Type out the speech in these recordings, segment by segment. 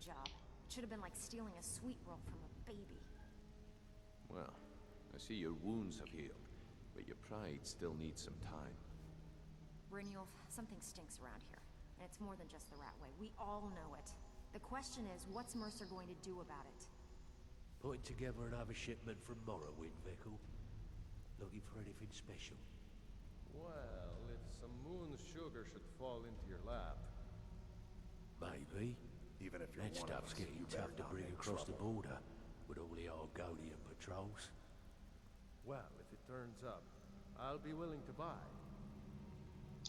job. It should have been like stealing a sweet roll from a baby. Well, I see your wounds have healed, but your pride still needs some time. Brynjolf, something stinks around here. And it's more than just the Rat Way. We all know it. The question is, what's Mercer going to do about it? Putting together another shipment from Morrowind, Vekel. Looking for anything special? Well, if some moon sugar should fall into your lap. Maybe. Even if you're That one of stuff's us, getting you tough better to not bring make across the trouble. border with all the Argonian patrols. Well, if it turns up, I'll be willing to buy.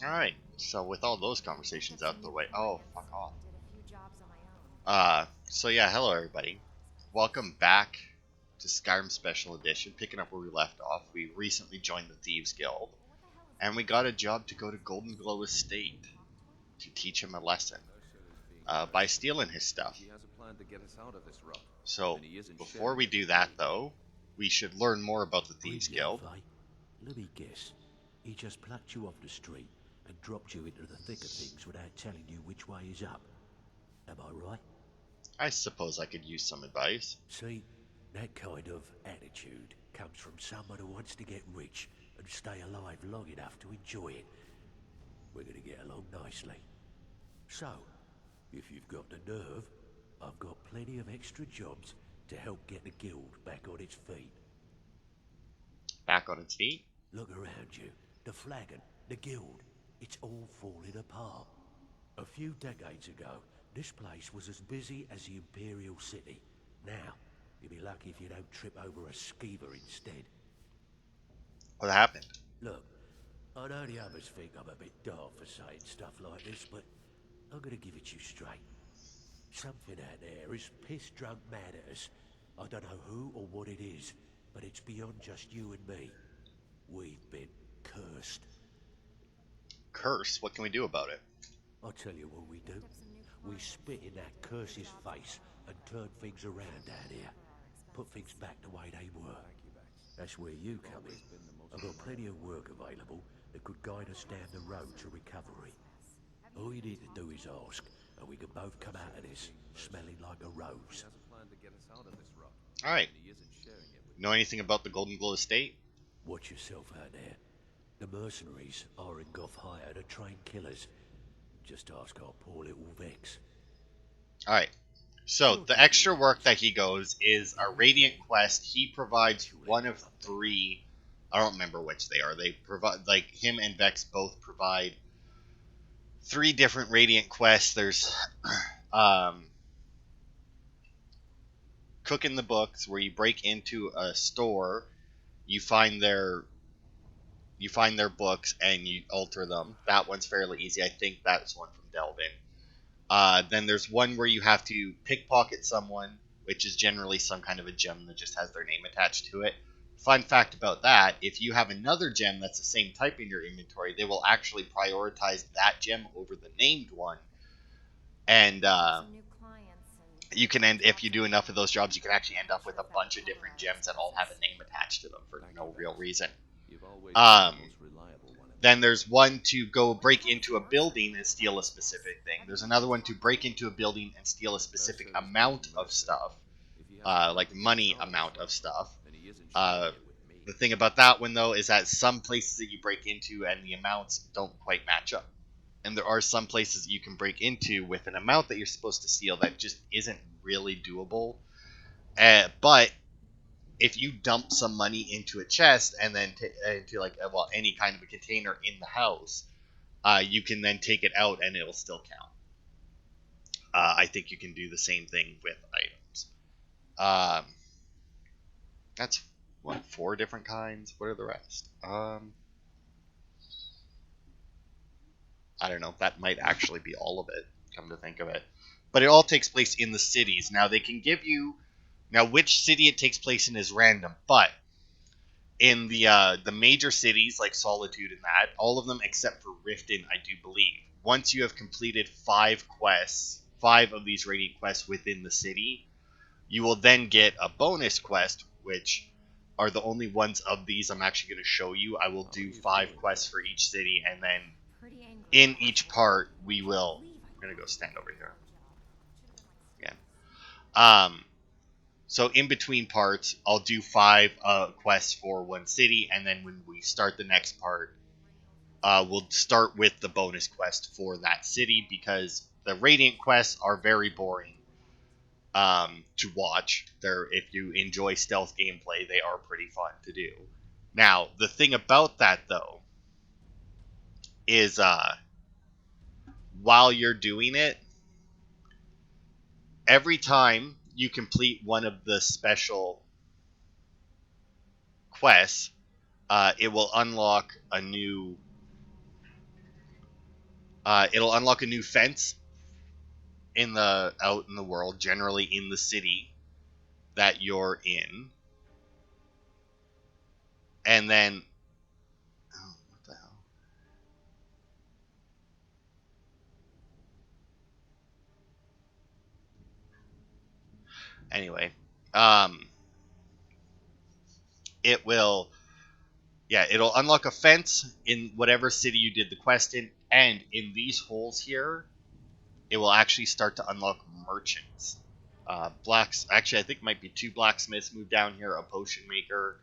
Alright, so with all those conversations out the way. Oh, fuck off. Did a few jobs on my own. So yeah, hello everybody. Welcome back to Skyrim Special Edition, picking up where we left off. We recently joined the Thieves Guild, and we got a job to go to Golden Glow Estate to teach him a lesson by stealing his stuff. He has a plan to get us out of this rut. So, and he isn't before sharing we it do with that me. though, we should learn more about the Thieves Guild. Brynjolf, eh? Let me guess. He just plucked you off the street and dropped you into the thick of things without telling you which way is up. Am I right? I suppose I could use some advice. See, that kind of attitude comes from someone who wants to get rich and stay alive long enough to enjoy it. We're gonna get along nicely. So, if you've got the nerve, I've got plenty of extra jobs to help get the guild back on its feet. Back on its feet? Look around you. The flagon, the guild, it's all falling apart. A few decades ago, this place was as busy as the Imperial City. Now, you'll be lucky if you don't trip over a skeever instead. What happened? Look, I know the others think I'm a bit daft for saying stuff like this, but I'm gonna give it to you straight. Something out there is piss-drunk mad at us. I don't know who or what it is, but it's beyond just you and me. We've been cursed. Curse? What can we do about it? I'll tell you what we do. We spit in that curse's face and turn things around down here. Put things back the way they were. That's where you come in. I've got plenty of work available that could guide us down the road to recovery. All you need to do is ask, and we can both come out of this smelling like a He rose. has a plan to get us out of this rut. Alright. And he isn't sharing it with Know anything about the Golden Glow Estate? Watch yourself out there. The mercenaries are in Goth hire to train killers. Just ask our poor little Vex. Alright. So, the extra work that he goes is a Radiant quest. He provides one of three. I don't remember which they are. They provide, like, him and Vex both provide three different Radiant quests. There's, cooking the books, where you break into a store, you find their books and you alter them. That one's fairly easy. I think that's one from Delvin. Then there's one where you have to pickpocket someone, which is generally some kind of a gem that just has their name attached to it. Fun fact about that, if you have another gem that's the same type in your inventory, they will actually prioritize that gem over the named one. And Some new clients and you can end, if you do enough of those jobs, you can actually end up with a bunch of different gems that all have a name attached to them for no real reason. You've always been the most reliable one. Then there's one to go break into a building and steal a specific thing. There's another one to break into a building and steal a specific amount of stuff, like money amount of stuff. And he isn't Uh, sharing it with me. The thing about that one, though, is that some places that you break into and the amounts don't quite match up. And there are some places that you can break into with an amount that you're supposed to steal that just isn't really doable. But if you dump some money into a chest and then into like any kind of a container in the house, you can then take it out and it'll still count. I think you can do the same thing with items. That's what, 4 different kinds. What are the rest? I don't know. That might actually be all of it, come to think of it. But it all takes place in the cities. Now they can give you. Now which city it takes place in is random, but in the major cities like Solitude and that, all of them except for Riften, I do believe. Once you have completed 5 quests, 5 of these Radiant quests within the city, you will then get a bonus quest, which are the only ones of these I'm actually going to show you. I will do 5 quests for each city, and then pretty angry. in each part we will. I'm going to go stand over here. Yeah, So in between parts, I'll do 5 quests for one city, and then when we start the next part, we'll start with the bonus quest for that city, because the Radiant quests are very boring to watch. If you enjoy stealth gameplay, they are pretty fun to do. Now, the thing about that, though, is while you're doing it, every time you complete one of the special quests, it will unlock a new. It'll unlock a new fence out in the world, generally in the city that you're in, and then. Oh, what the hell? Anyway, it will. Yeah, it'll unlock a fence in whatever city you did the quest in, and in these holes here, it will actually start to unlock merchants. Actually, I think it might be 2 blacksmiths moved down here, a potion maker,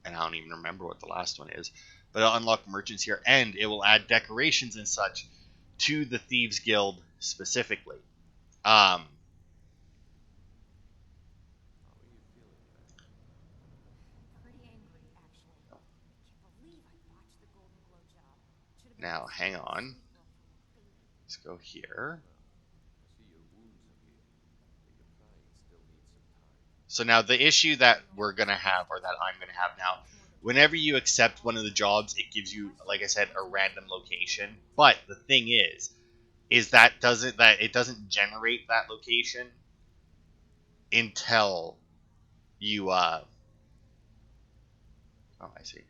and I don't even remember what the last one is. But it'll unlock merchants here, and it will add decorations and such to the Thieves Guild specifically. Pretty angry, actually. Can't believe I botched the Golden Glow job. Should have been Now, hang on. from a baby. Let's go here. So now the issue that we're going to have, or that I'm going to have now, whenever you accept one of the jobs, it gives you, like I said, a random location. But the thing is that it doesn't generate that location until you I see.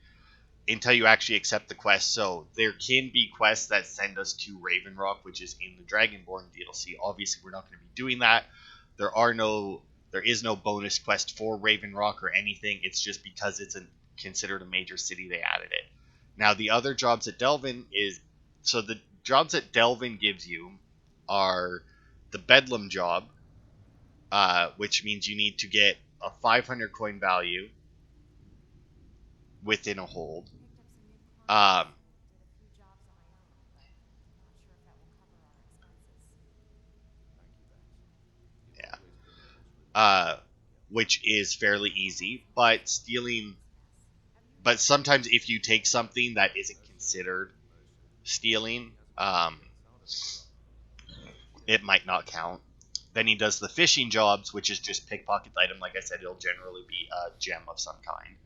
Until you actually accept the quest. So there can be quests that send us to Raven Rock, which is in the Dragonborn DLC. Obviously, we're not going to be doing that. There is no bonus quest for Raven Rock or anything. It's just because it's considered a major city, they added it. Now, the other jobs that Delvin the jobs that Delvin gives you are the Bedlam job, which means you need to get a 500 coin value within a hold. Which is fairly easy, but sometimes if you take something that isn't considered stealing, it might not count. Then he does the fishing jobs, which is just pickpocket item. Like I said, it'll generally be a gem of some kind.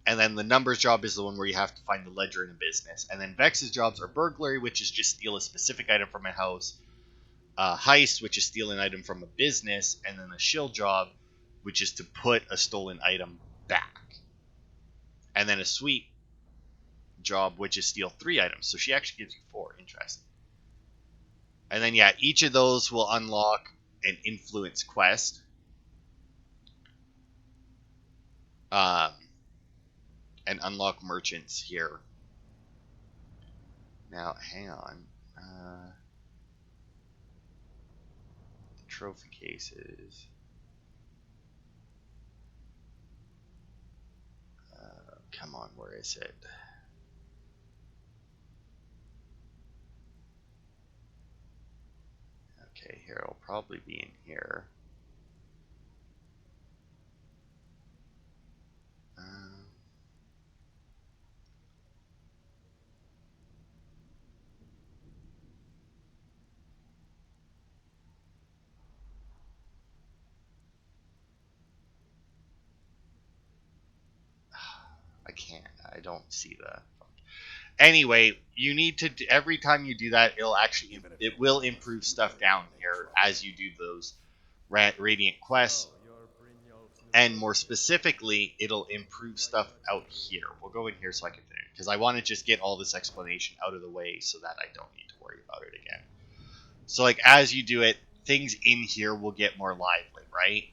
And then the numbers job is the one where you have to find the ledger in a business. And then Vex's jobs are burglary, which is just steal a specific item from a house. Heist, which is steal an item from a business. And then a shield job, which is to put a stolen item back. And then a sweep job, which is steal 3 items. So she actually gives you 4. Interesting. And then, yeah, each of those will unlock an influence quest. And unlock merchants here. Now, hang on. The trophy cases. Come on, where is it? Okay, here, it'll probably be in here. I don't see the. Anyway, you need to every time you do that, it will improve stuff down here as you do those radiant quests, and more specifically, it'll improve stuff out here. We'll go in here so I can finish, because I want to just get all this explanation out of the way so that I don't need to worry about it again. So, like, as you do it, things in here will get more lively, right?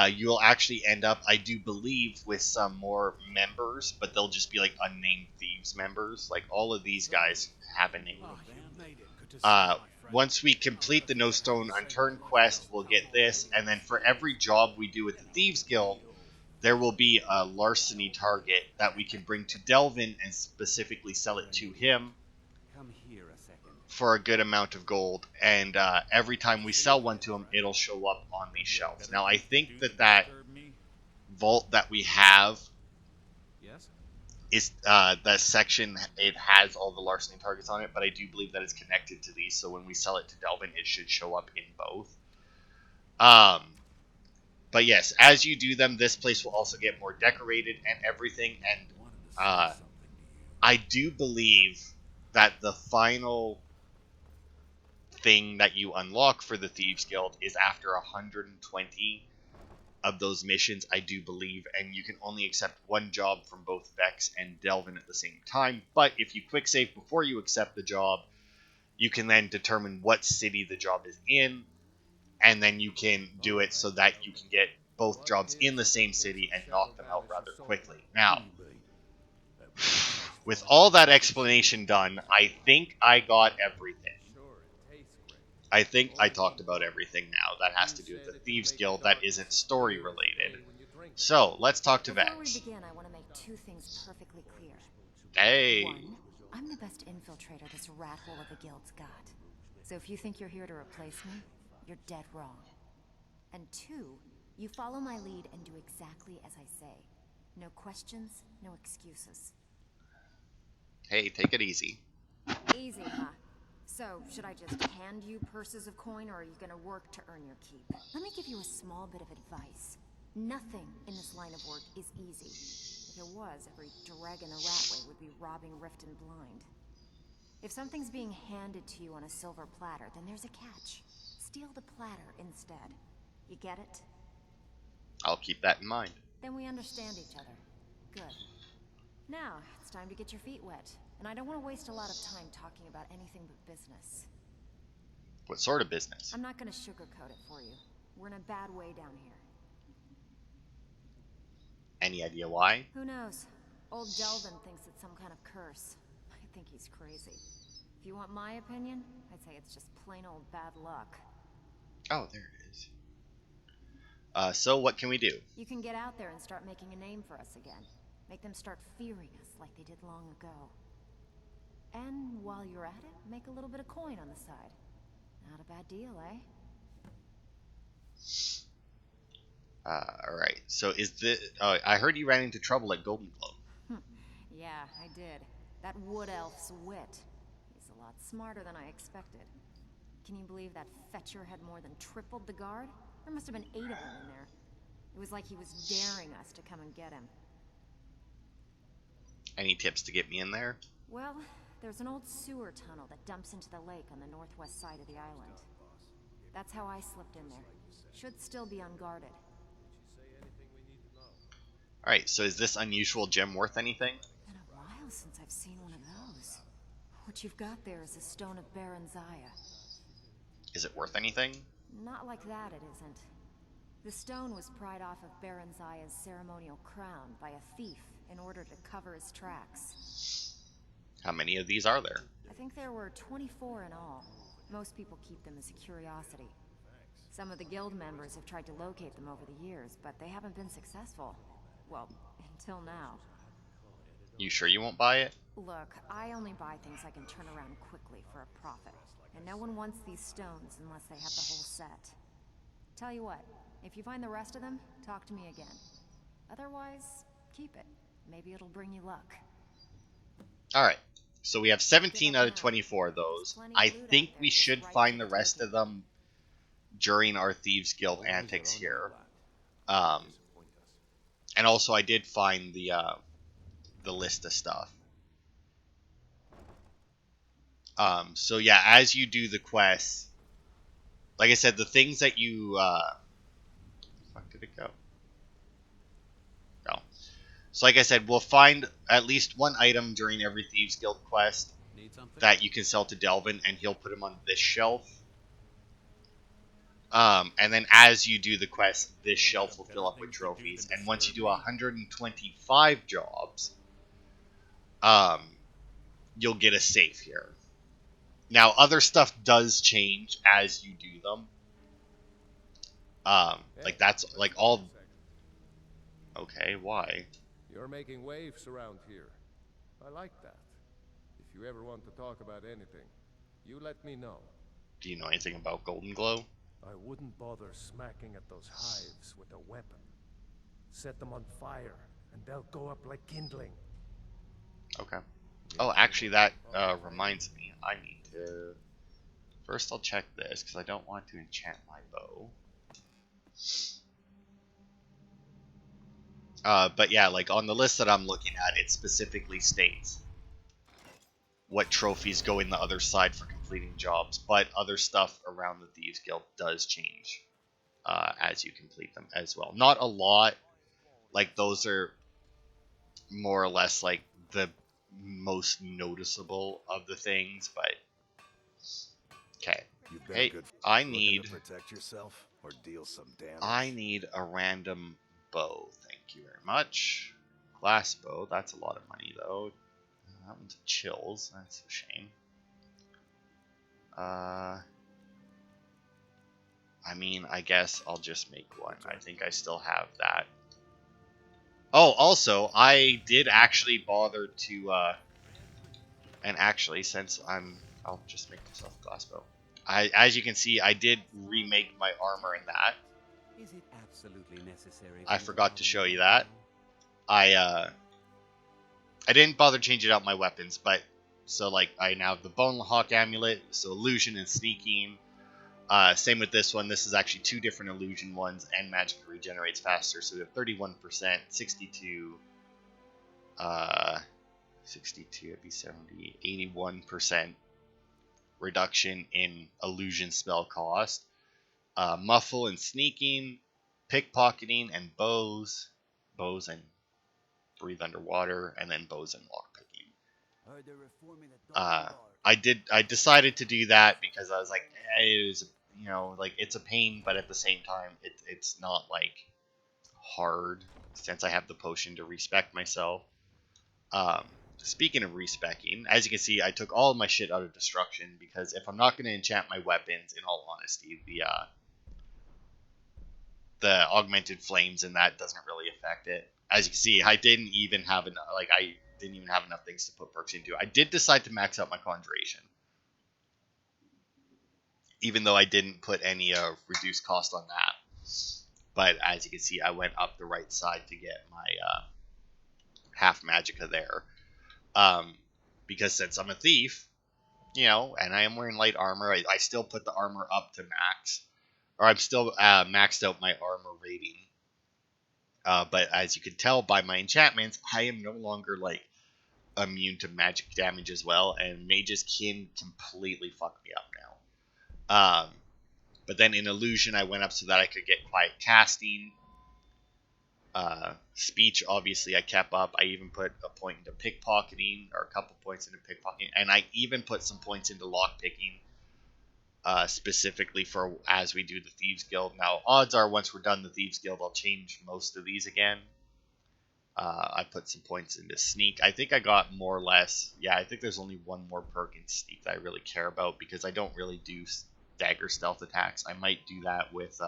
you'll actually end up, I do believe, with some more members, but they'll just be like unnamed thieves members. Like all of these guys have a name. Once we complete the No Stone Unturned quest, we'll get this, and then for every job we do with the Thieves Guild, there will be a larceny target that we can bring to Delvin and specifically sell it to him for a good amount of gold. And every time we sell one to him, it'll show up on these shelves. Now, I think that vault that we have is that section, it has all the larceny targets on it, but I do believe that it's connected to these, so when we sell it to Delvin, it should show up in both. But yes, as you do them, this place will also get more decorated and everything, and I do believe that the final thing that you unlock for the Thieves Guild is after 120 of those missions, I do believe, and you can only accept one job from both Vex and Delvin at the same time. But if you quick save before you accept the job, you can then determine what city the job is in, and then you can do it so that you can get both jobs in the same city and knock them out rather quickly. Now, with all that explanation done, I think I got everything. I think I talked about everything now that has to do with the Thieves Guild that isn't story related. So, let's talk to Before we Vex. begin, I want to make two things perfectly clear. Hey. One, I'm the best infiltrator this rat hole of a guild's got. So if you think you're here to replace me, you're dead wrong. And two, you follow my lead and do exactly as I say. No questions, no excuses. Hey, take it easy. Easy, huh? So, should I just hand you purses of coin, or are you gonna work to earn your keep? Let me give you a small bit of advice. Nothing in this line of work is easy. If it was, every dragon a ratway would be robbing Rift and Blind. If something's being handed to you on a silver platter, then there's a catch. Steal the platter instead. You get it? I'll keep that in mind. Then we understand each other. Good. Now, it's time to get your feet wet. And I don't want to waste a lot of time talking about anything but business. What sort of business? I'm not going to sugarcoat it for you. We're in a bad way down here. Any idea why? Who knows? Old Delvin thinks it's some kind of curse. I think he's crazy. If you want my opinion, I'd say it's just plain old bad luck. Oh, there it is. So what can we do? You can get out there and start making a name for us again. Make them start fearing us like they did long ago. And while you're at it, make a little bit of coin on the side. Not a bad deal, eh? Alright, so is the... I heard you ran into trouble at Golden Globe. Yeah, I did. That wood elf's wit. He's a lot smarter than I expected. Can you believe that fetcher had more than tripled the guard? There must have been 8 of them in there. It was like he was daring us to come and get him. Any tips to get me in there? Well, there's an old sewer tunnel that dumps into the lake on the northwest side of the island. That's how I slipped in there. Should still be unguarded. Alright, so is this unusual gem worth anything? Been a while since I've seen one of those. What you've got there is a stone of Baron Zaya. Is it worth anything? Not like that, it isn't. The stone was pried off of Baron Zaya's ceremonial crown by a thief in order to cover his tracks. How many of these are there? I think there were 24 in all. Most people keep them as a curiosity. Some of the guild members have tried to locate them over the years, but they haven't been successful. Well, until now. You sure you won't buy it? Look, I only buy things I can turn around quickly for a profit. And no one wants these stones unless they have the whole set. Tell you what, if you find the rest of them, talk to me again. Otherwise, keep it. Maybe it'll bring you luck. Alright, so we have 17 out of 24 of those. I think we should find the rest of them during our Thieves Guild antics here. And also I did find the list of stuff. So yeah, as you do the quests, like I said, the things that you, where the fuck did it go? No. So like I said, we'll find at least one item during every Thieves Guild quest that you can sell to Delvin, and he'll put him on this shelf. And then as you do the quest, this shelf will fill up with trophies. And once you do 125 jobs, you'll get a safe here. Now, other stuff does change as you do them. Like that's like all. Okay, why? You're making waves around here. I like that. If you ever want to talk about anything, you let me know. Do you know anything about Golden Glow? I wouldn't bother smacking at those hives with a weapon. Set them on fire, and they'll go up like kindling. Okay. Oh, actually, that reminds me. I need to... First, I'll check this, because I don't want to enchant my bow. But yeah, like on the list that I'm looking at, it specifically states what trophies go in the other side for completing jobs, but other stuff around the Thieves Guild does change as you complete them as well. Not a lot. Like, those are more or less like the most noticeable of the things, but okay. Hey, I need to protect yourself or deal some damage. I need a random bow. Thank you very much. Glass bow. That's a lot of money though. That one's chills. That's a shame. I mean, I guess I'll just make one. I think I still have that. Oh, also, I did actually bother to, and actually, since I'll just make myself a glass bow. As you can see, I did remake my armor in that. Is it absolutely necessary? I forgot to show you that. I didn't bother changing out my weapons, but so like I now have the Bone Hawk amulet, so illusion and sneaking. Same with this one. This is actually two different illusion ones, and magic regenerates faster. So we have 31%, 62, 62, it'd be 70, 81% reduction in illusion spell cost. Muffle and sneaking, pickpocketing and bows and breathe underwater, and then bows and lockpicking. I decided to do that because I was like, it was, you know, like it's a pain, but at the same time, it's not like hard since I have the potion to respec myself. Speaking of respecking, as you can see, I took all of my shit out of destruction because if I'm not going to enchant my weapons, in all honesty, the augmented flames and that doesn't really affect it. As you can see, I didn't even have enough. Like I didn't even have enough things to put perks into. I did decide to max out my conjuration, even though I didn't put any reduced cost on that. But as you can see, I went up the right side to get my half magicka there. Because since I'm a thief, you know, and I am wearing light armor, I still put the armor up to max. Or I'm still maxed out my armor rating. But as you can tell by my enchantments, I am no longer, like, immune to magic damage as well. And Mage's Kin completely fucked me up now. But then in Illusion, I went up so that I could get Quiet Casting. Speech, obviously, I kept up. I even put a point into pickpocketing, or a couple points into pickpocketing, and I even put some points into lockpicking, specifically for as we do the Thieves Guild. Now, odds are once we're done the Thieves Guild, I'll change most of these again. I put some points into Sneak. I think I got more or less, yeah, I think there's only one more perk in Sneak that I really care about, because I don't really do dagger stealth attacks. I might do that with,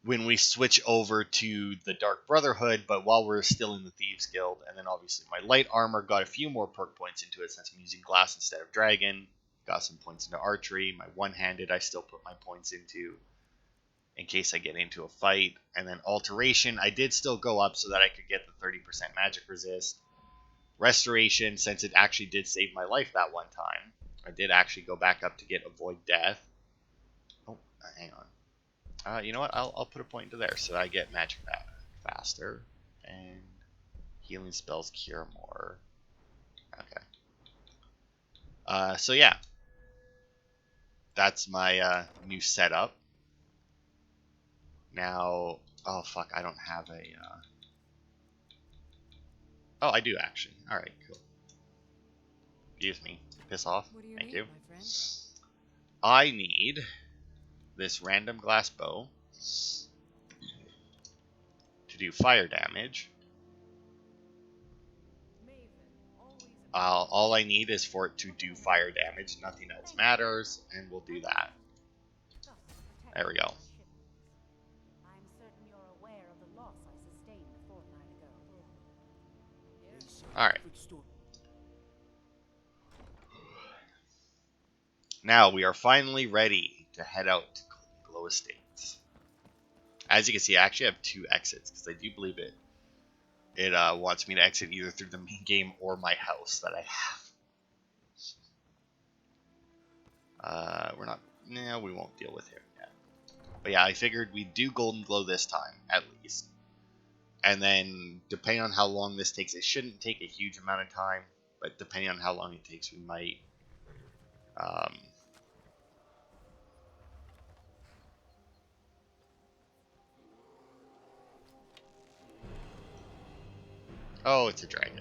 when we switch over to the Dark Brotherhood, but while we're still in the Thieves Guild. And then obviously my light armor got a few more perk points into it since I'm using glass instead of dragon. Got some points into archery. My one-handed I still put my points into in case I get into a fight. And then alteration, I did still go up so that I could get the 30% magic resist. Restoration, since it actually did save my life that one time, I did actually go back up to get avoid death. Oh, hang on. You know what? I'll put a point into there so that I get magic faster, and healing spells cure more. Okay. So yeah, that's my new setup. Now, oh fuck, I don't have a. Oh, I do actually. All right, cool. Excuse me. Piss off. What do you Thank need, you. my friend? I need this random glass bow to do fire damage. All I need is for it to do fire damage. Nothing else matters, and we'll do that. There we go. I'm certain you're aware of the loss I sustained a fortnight ago. Alright. Now we are finally ready to head out to Golden Glow Estates. As you can see, I actually have 2 exits, because I do believe it wants me to exit either through the main game or my house that I have. We won't deal with him yet. But yeah, I figured we'd do Golden Glow this time, at least. And then, depending on how long this takes, it shouldn't take a huge amount of time, but depending on how long it takes, we might... Oh, it's a dragon.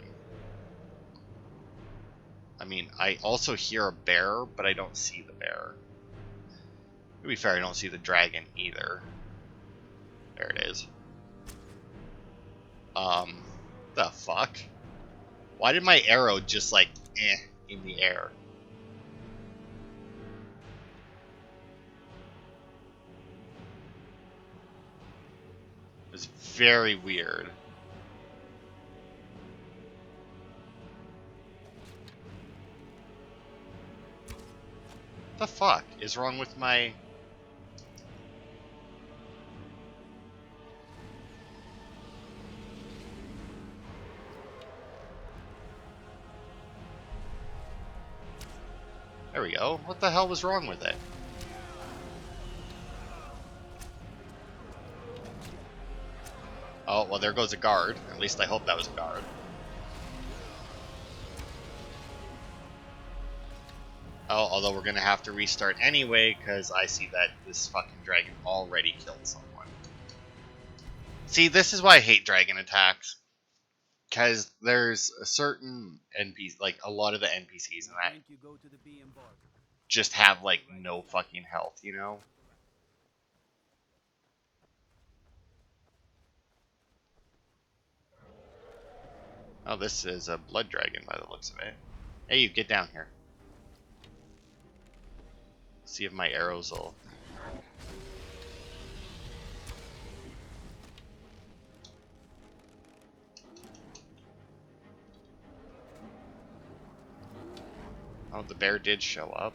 I mean, I also hear a bear, but I don't see the bear. To be fair, I don't see the dragon either. There it is. The fuck? Why did my arrow just like, in the air? It was very weird. What the fuck is wrong with my... There we go. What the hell was wrong with it? Oh, well, there goes a guard. At least I hope that was a guard. Oh, although we're gonna have to restart anyway, because I see that this fucking dragon already killed someone. See, this is why I hate dragon attacks. Because there's a certain NPC, like a lot of the NPCs in that just have like no fucking health, you know? Oh, this is a blood dragon by the looks of it. Hey, you get down here. See if my arrows will... Oh, the bear did show up.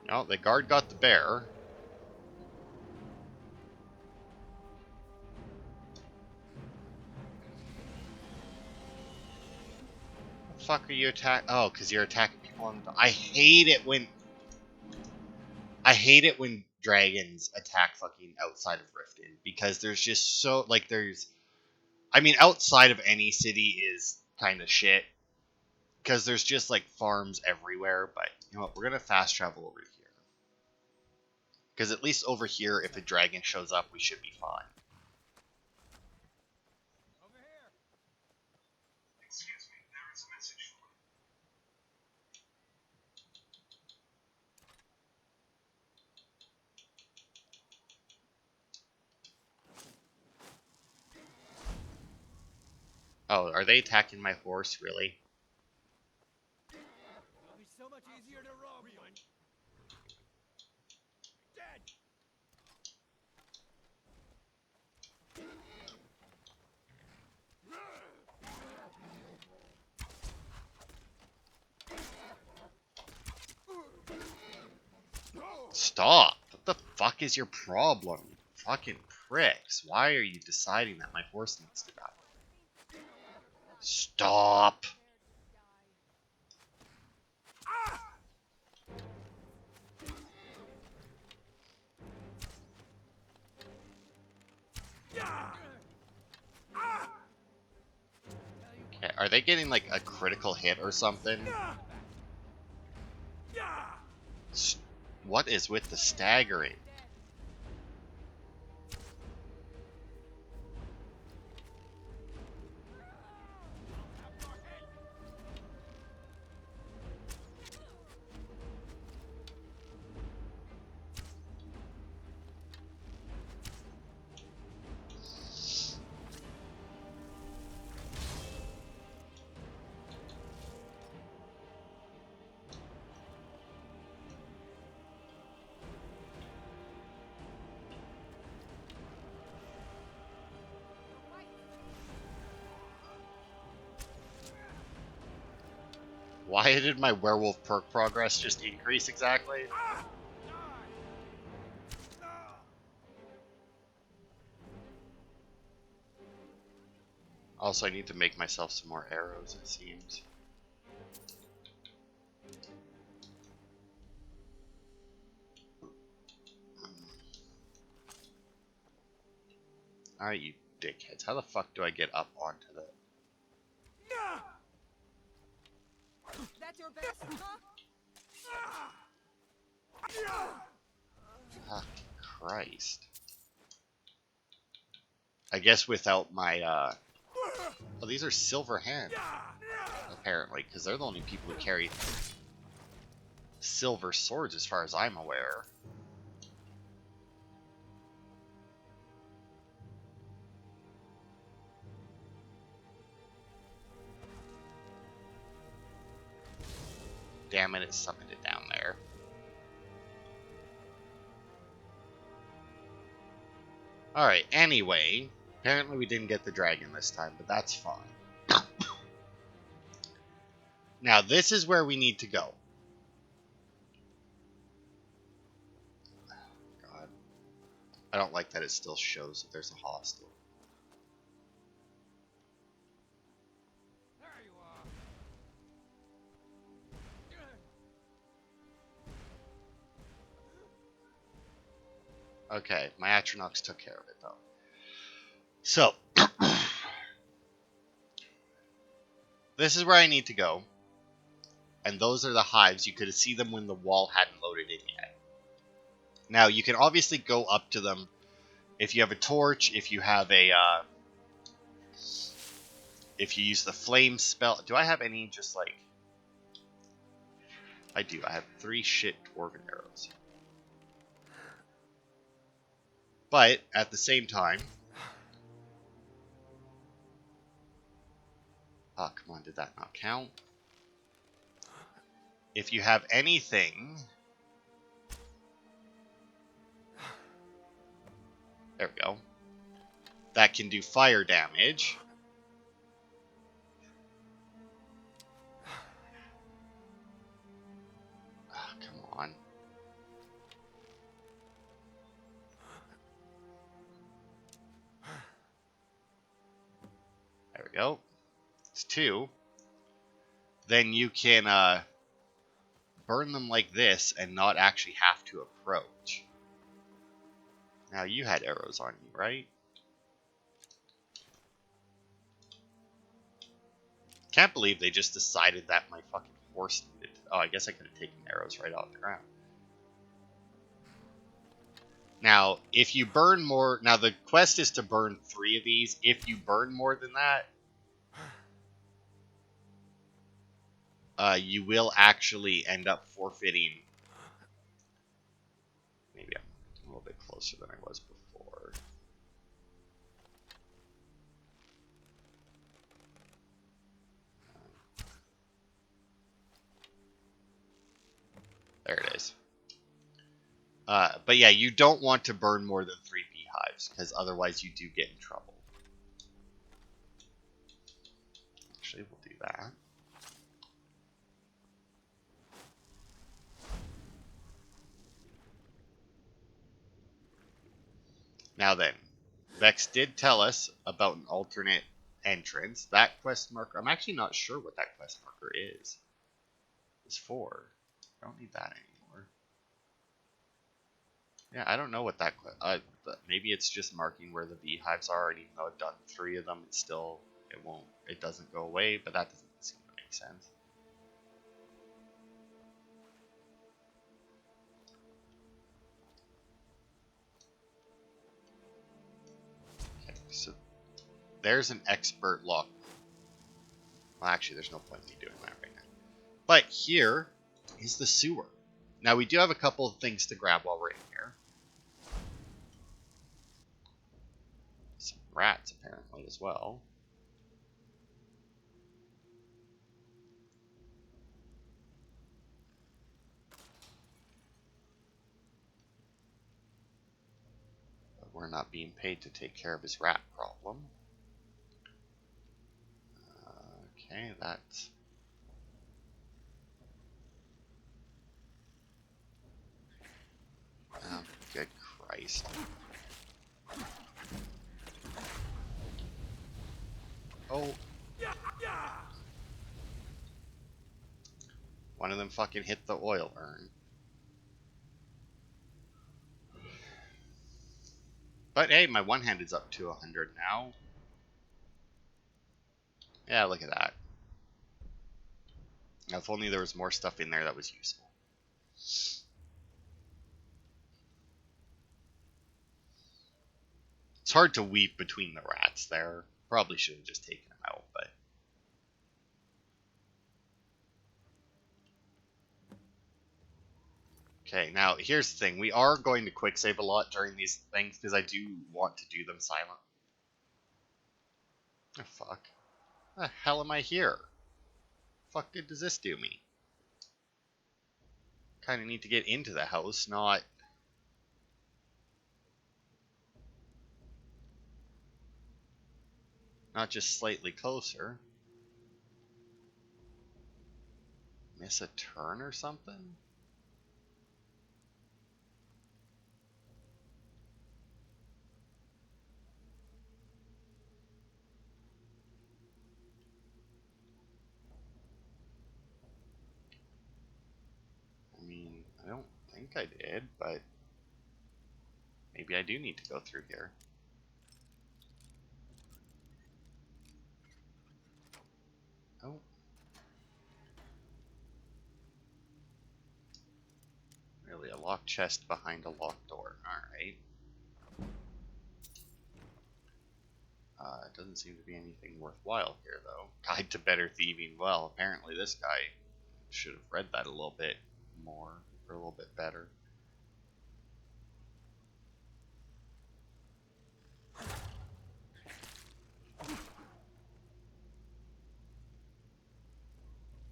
Oh, the guard got the bear. What the fuck are you attacking? Oh, because you're attacking people on the... I hate it when dragons attack fucking outside of Riften, because there's just so, like, I mean, outside of any city is kind of shit, because there's just, like, farms everywhere, but, you know what, we're gonna fast travel over here. Because at least over here, if a dragon shows up, we should be fine. Over here. Excuse me, there is a message for you. Oh, are they attacking my horse, really? It'll be so much easier to rob one. Dead. Stop! What the fuck is your problem? Fucking pricks. Why are you deciding that my horse needs to die? Stop! Okay, are they getting like a critical hit or something? What is with the staggering? Why did my werewolf perk progress just increase exactly? Also, I need to make myself some more arrows, it seems. Alright, you dickheads. How the fuck do I get up onto the... That's your best, huh? Fuck Christ. I guess without my, Oh, these are silver hands, apparently, because they're the only people who carry silver swords as far as I'm aware. Damn it, it summoned it down there. Alright, anyway, apparently we didn't get the dragon this time, but that's fine. Now, this is where we need to go. God. I don't like that it still shows that there's a hostel. There you are. Okay, my Atronachs took care of it, though. So, this is where I need to go. And those are the hives. You could see them when the wall hadn't loaded in yet. Now, you can obviously go up to them if you have a torch, if you have a, if you use the flame spell. Do I have any just like... I do. I have 3 shit dwarven arrows. But, at the same time... Oh, come on, did that not count? If you have anything... There we go. That can do fire damage. Oh, come on. There we go. It's 2. Then you can burn them like this and not actually have to approach. Now, you had arrows on you, right? Can't believe they just decided that my fucking horse needed... Oh, I guess I could have taken arrows right off the ground. Now, if you burn more... Now, the quest is to burn 3 of these. If you burn more than that, you will actually end up forfeiting... Maybe I'm a little bit closer than I was before. There it is. But yeah, you don't want to burn more than 3 beehives, because otherwise you do get in trouble. Actually, we'll do that. Now then, Vex did tell us about an alternate entrance. That quest marker, I'm actually not sure what that quest marker is. It's for. I don't need that anymore. Yeah, I don't know what that maybe it's just marking where the beehives are, and even though I've done 3 of them, it's still, it doesn't go away, but that doesn't seem to make sense. Okay, so there's an expert lock. Well, actually, there's no point in me doing that right now. But here is the sewer. Now, we do have a couple of things to grab while we're in here. Some rats, apparently, as well. But we're not being paid to take care of his rat problem. Okay, that's... Oh, good Christ. Oh. One of them fucking hit the oil urn. But hey, my one-handed's up to 100 now. Yeah, look at that. Now, if only there was more stuff in there that was useful. It's hard to weep between the rats there. Probably should have just taken them out, but... Okay, now here's the thing. We are going to quick save a lot during these things because I do want to do them silent. Oh, fuck. The hell am I here? Fuck good does this do me? Kind of need to get into the house, not just slightly closer. Miss a turn or something? I mean, I don't think I did, but maybe I do need to go through here. Oh. Really, a locked chest behind a locked door. Alright. It doesn't seem to be anything worthwhile here, though. Guide to better thieving. Well, apparently this guy should have read that a little bit more, or a little bit better.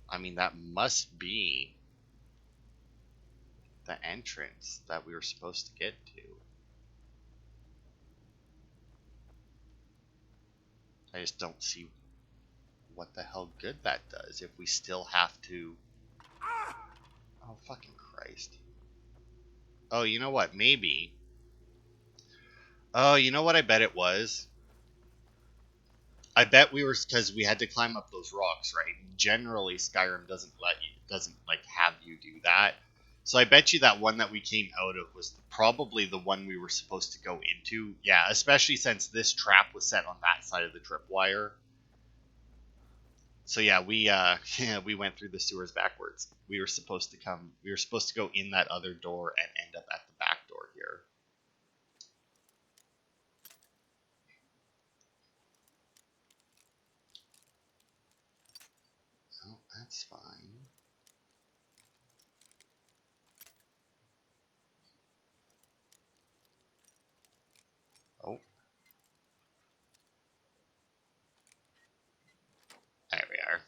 I mean, that must be the entrance that we were supposed to get to. I just don't see what the hell good that does if we still have to... Oh, fucking Christ. Oh, you know what? Maybe. Oh, you know what I bet it was? I bet we were... Because we had to climb up those rocks, right? Generally, Skyrim doesn't like, have you do that. So I bet you that one that we came out of was probably the one we were supposed to go into. Yeah, especially since this trap was set on that side of the tripwire. So yeah, we went through the sewers backwards. We were supposed to go in that other door and end up at the back door here. Oh, that's fine. Oh. There we are.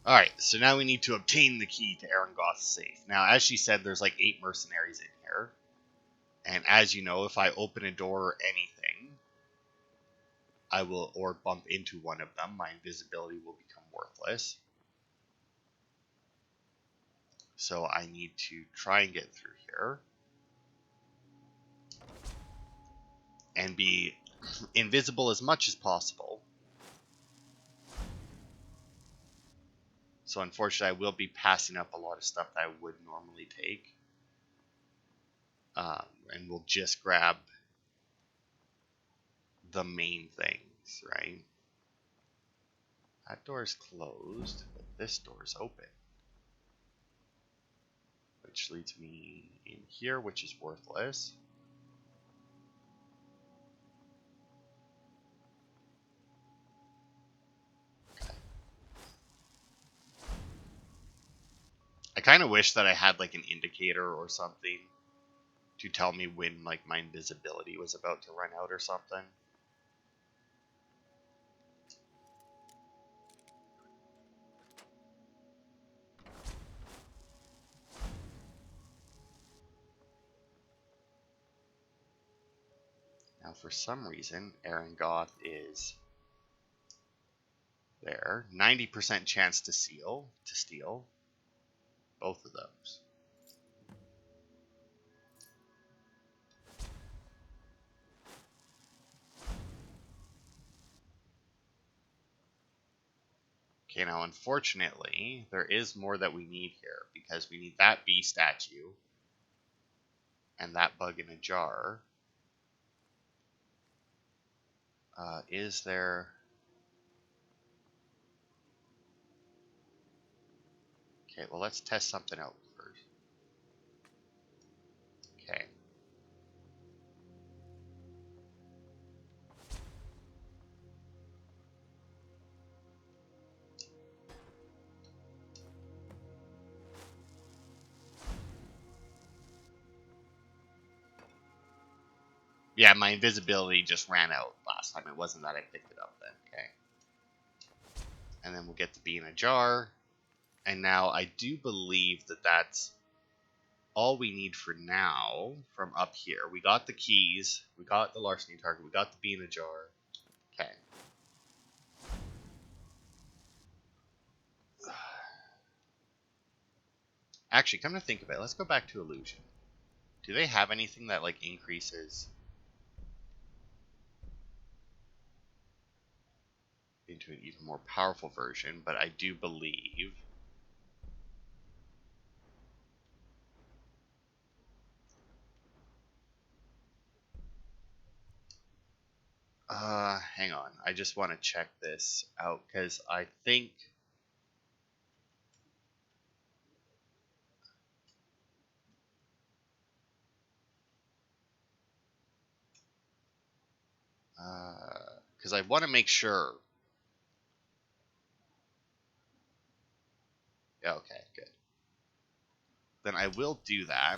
Alright, so now we need to obtain the key to Erengoth's safe. Now, as she said, there's like 8 mercenaries in here. And as you know, if I open a door or anything, or bump into one of them, my invisibility will become worthless. So I need to try and get through here. And be invisible as much as possible. So unfortunately, I will be passing up a lot of stuff that I would normally take. And we'll just grab the main things, right? That door is closed, but this door is open. Which leads me in here, which is worthless. I kind of wish that I had like an indicator or something to tell me when like my invisibility was about to run out or something. Now for some reason, Erengoth is There. 90% chance to steal. Both of those. Okay, now unfortunately, there is more that we need here, because we need that bee statue and that bug in a jar. Is there... Okay, well, let's test something out first. Okay. Yeah, my invisibility just ran out last time. It wasn't that I picked it up then. Okay. And then we'll get the bee in a jar. And now I do believe that that's all we need for now from up here. We got the keys. We got the larceny target. We got the bee in a jar. Okay. Actually, come to think of it, let's go back to illusion. Do they have anything that, like, increases into an even more powerful version? But I do believe... hang on. I just want to check this out, because I think... because I want to make sure... Yeah, okay, good. Then I will do that.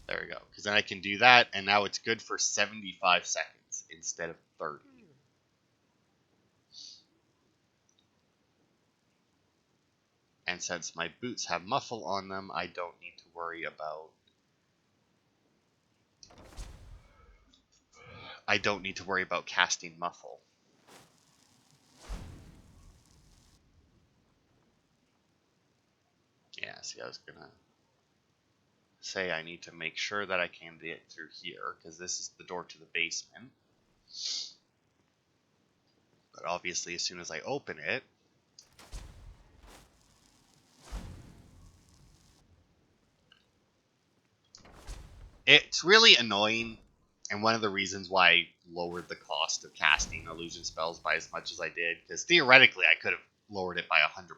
There we go. Because then I can do that, and now it's good for 75 seconds instead of 30. And since my boots have muffle on them, I don't need to worry about... I don't need to worry about casting muffle. Yeah, see, I was gonna say I need to make sure that I can get through here, because this is the door to the basement. But obviously, as soon as I open it... It's really annoying, and one of the reasons why I lowered the cost of casting illusion spells by as much as I did, because theoretically I could have lowered it by 100%,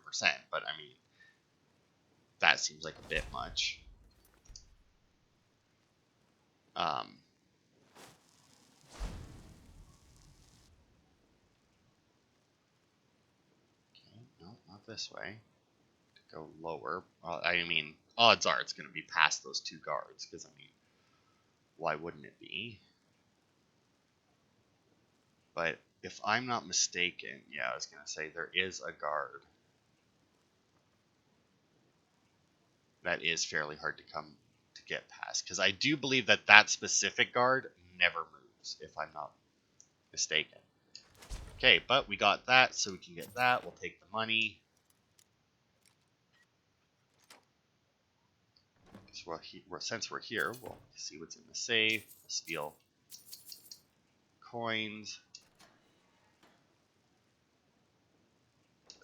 but I mean, that seems like a bit much. Okay, no, not this way. Go lower. I mean, odds are it's going to be past those two guards, because, I mean, why wouldn't it be? But if I'm not mistaken, yeah, I was going to say there is a guard that is fairly hard to come to get past, because I do believe that that specific guard never moves, if I'm not mistaken. Okay, but we got that, so we can get that. We'll take the money. So since we're here, we'll see what's in the safe. We'll steal coins.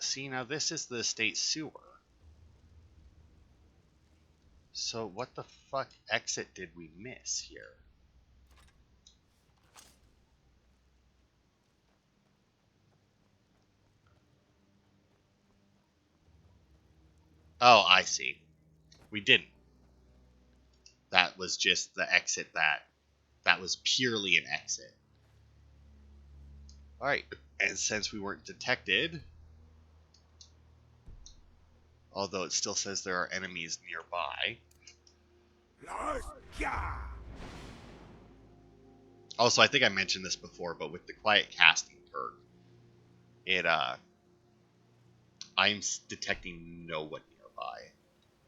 See, now this is the state sewer. So what the fuck exit did we miss here? Oh, I see. We didn't. That was just the exit that was purely an exit. Alright, and since we weren't detected, although it still says there are enemies nearby. Also, I think I mentioned this before, but with the quiet casting perk, I'm detecting no one nearby.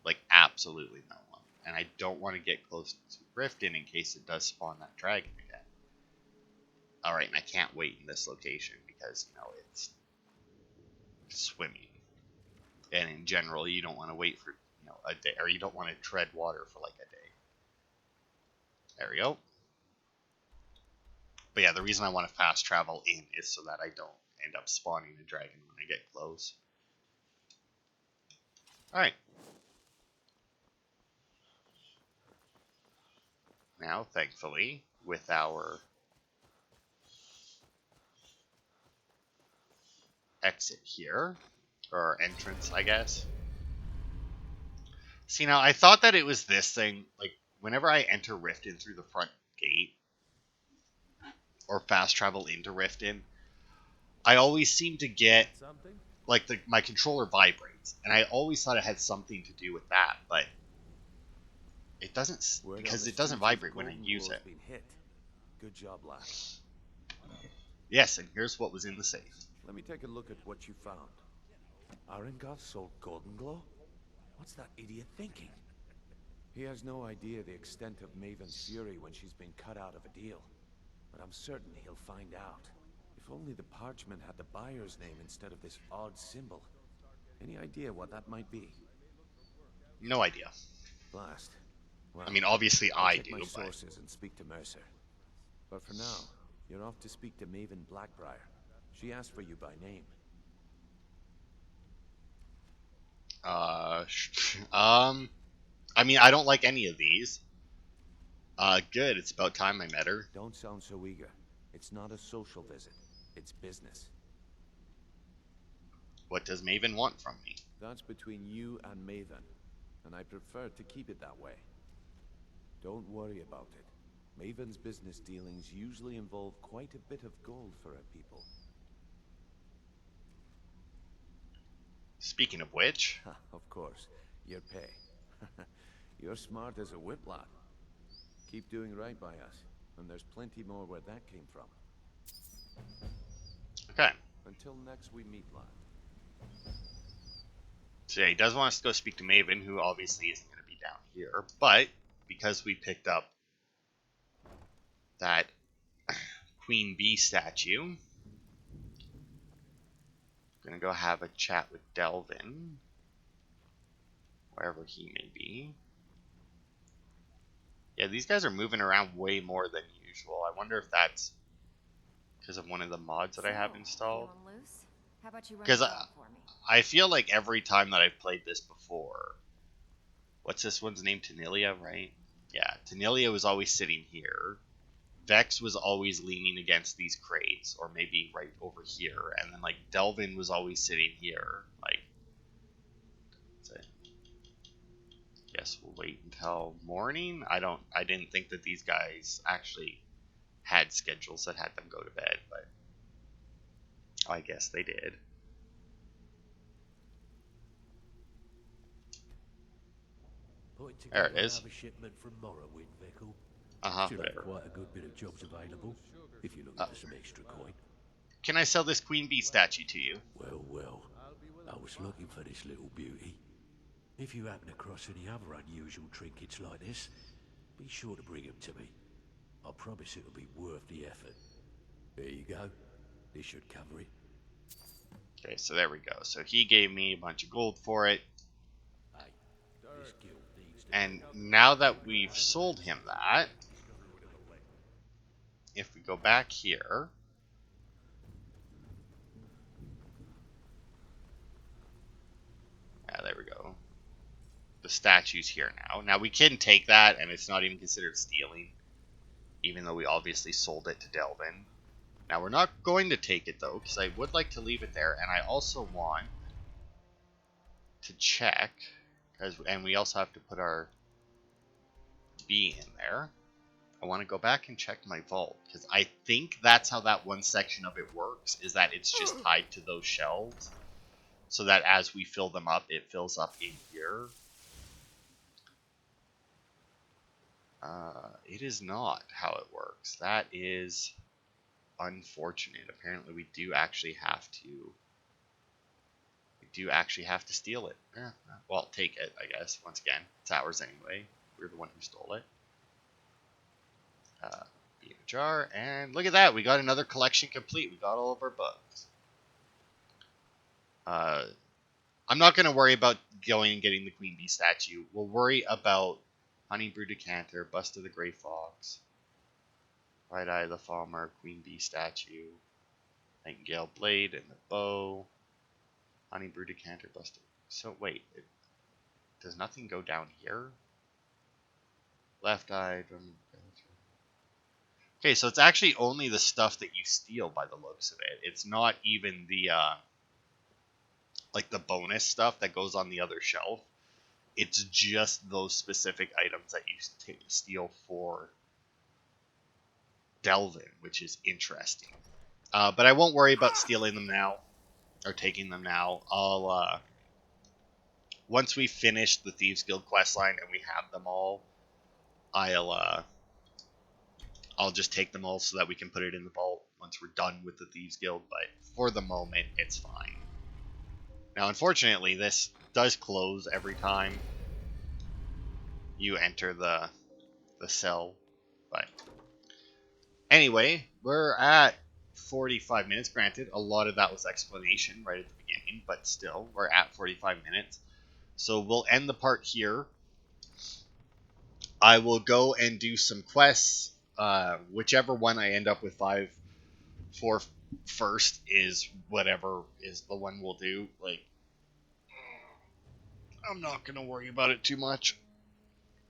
Like, absolutely no one. and I don't want to get close to Riften in case it does spawn that dragon again. Alright, and I can't wait in this location because, you know, it's swimming. And in general, you don't want to wait for, you know, a day, or you don't want to tread water for like a day. There we go. But yeah, the reason I want to fast travel in is so that I don't end up spawning a dragon when I get close. Alright. Now, thankfully, with our exit here, or our entrance, I guess. See, now, I thought that it was this thing, like, whenever I enter Riften through the front gate, or fast travel into Riften, I always seem to get, like, my controller vibrates, and I always thought it had something to do with that, but it doesn't, because it doesn't vibrate when I use it. Good job, lad. Yes, and here's what was in the safe. Let me take a look at what you found. Arengoth sold Golden Glow? What's that idiot thinking? He has no idea the extent of Maven's fury when she's been cut out of a deal. But I'm certain he'll find out. If only the parchment had the buyer's name instead of this odd symbol. Any idea what that might be? No idea. Blast. Well, I mean, obviously I'll I check do, my but... sources and speak to Mercer. But for now, you're off to speak to Maven Blackbriar. She asked for you by name. I mean, I don't like any of these. Good, it's about time I met her. Don't sound so eager. It's not a social visit. It's business. What does Maven want from me? That's between you and Maven, and I prefer to keep it that way. Don't worry about it. Maven's business dealings usually involve quite a bit of gold for her people. Speaking of which... Of course, your pay. You're smart as a whip, lad. Keep doing right by us, and there's plenty more where that came from. Okay. Until next we meet, lad. So yeah, he does want us to go speak to Maven, who obviously isn't going to be down here, but because we picked up that Queen Bee statue, I'm going to go have a chat with Delvin, wherever he may be. Yeah, these guys are moving around way more than usual. I wonder if that's because of one of the mods that I have installed. Because I feel like every time that I've played this before, what's this one's name? Tanilia, right? Yeah, Tanilia was always sitting here. Vex was always leaning against these crates, or maybe right over here, and then like Delvin was always sitting here. Like, guess we'll wait until morning. I didn't think that these guys actually had schedules that had them go to bed, but I guess they did. There it is. Whatever. Quite a good bit of jobs available, if you're looking for some extra coin. Can I sell this Queen Bee statue to you? Well, I was looking for this little beauty. If you happen across any other unusual trinkets like this, be sure to bring them to me. I promise it'll be worth the effort. There you go. This should cover it. Okay, so there we go. So he gave me a bunch of gold for it. And now that we've sold him that, if we go back here, yeah, there we go. The statue's here now. Now we can take that, and it's not even considered stealing, even though we obviously sold it to Delvin. Now we're not going to take it though, because I would like to leave it there, and I also want to check, and we also have to put our bee in there. I want to go back and check my vault, because I think that's how that one section of it works, is that it's just tied to those shelves, so that as we fill them up, it fills up in here. It is not how it works. That is unfortunate. Apparently we do actually have to steal it. Well, take it, I guess. Once again, it's ours anyway. we're the one who stole it. Be in a jar, and look at that, we got another collection complete. We got all of our books. I'm not going to worry about going and getting the Queen Bee statue. We'll worry about Honey Brew Decanter, Bust of the Grey Fox, Right Eye of the Farmer, Queen Bee statue, Nightingale Blade and the bow, Honey Brew Decanter, Bust of... So wait, does nothing go down here? Left eye, drum. Okay, so it's actually only the stuff that you steal by the looks of it. It's not even the like the bonus stuff that goes on the other shelf. It's just those specific items that you steal for Delvin, which is interesting. But I won't worry about stealing them now or taking them now. I'll once we finish the Thieves Guild questline and we have them all, I'll just take them all so that we can put it in the vault once we're done with the Thieves Guild, but for the moment, it's fine. Now, unfortunately, this does close every time you enter the cell, but anyway, we're at 45 minutes. Granted, a lot of that was explanation right at the beginning, but still, we're at 45 minutes. So we'll end the part here. I will go and do some quests. Whichever one I end up with 5 for first is whatever is the one we'll do. Like, I'm not gonna worry about it too much.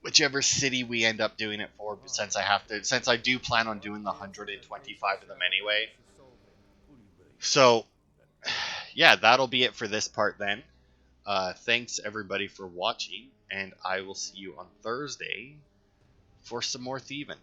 Whichever city we end up doing it for, since I do plan on doing the 125 of them anyway. So, yeah, that'll be it for this part then. Thanks everybody for watching, and I will see you on Thursday for some more thieving.